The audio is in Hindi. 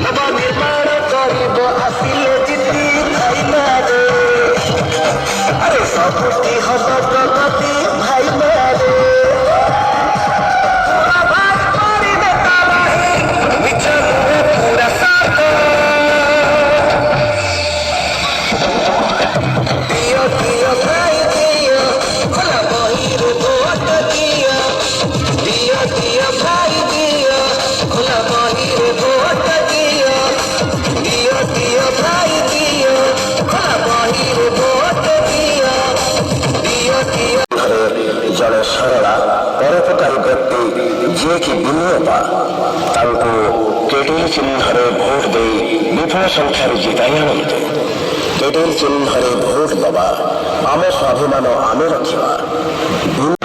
नव निर्माण करिब आसिले जिति भाइना रे अरे सबुठी हब प्रगति भाइना रे पूरा भाग मारी देता रहे विचल पूरा साथ दियो दियो भाई दियो भला बहिर भोट दियो दियो दियो भाई दियो भला बहिर भोट दियो दियो दियो भाई दियो भला बहिर भोट दियो दियो दियो जड़े सरला परोपकारी व्यक्ति जे कि विनयता केटेल चिन्ह भोट दे विपुल संख्यार जिताई आनते केटेल चिन्ह भोट दबा आम स्वाभिमान आमे रखा।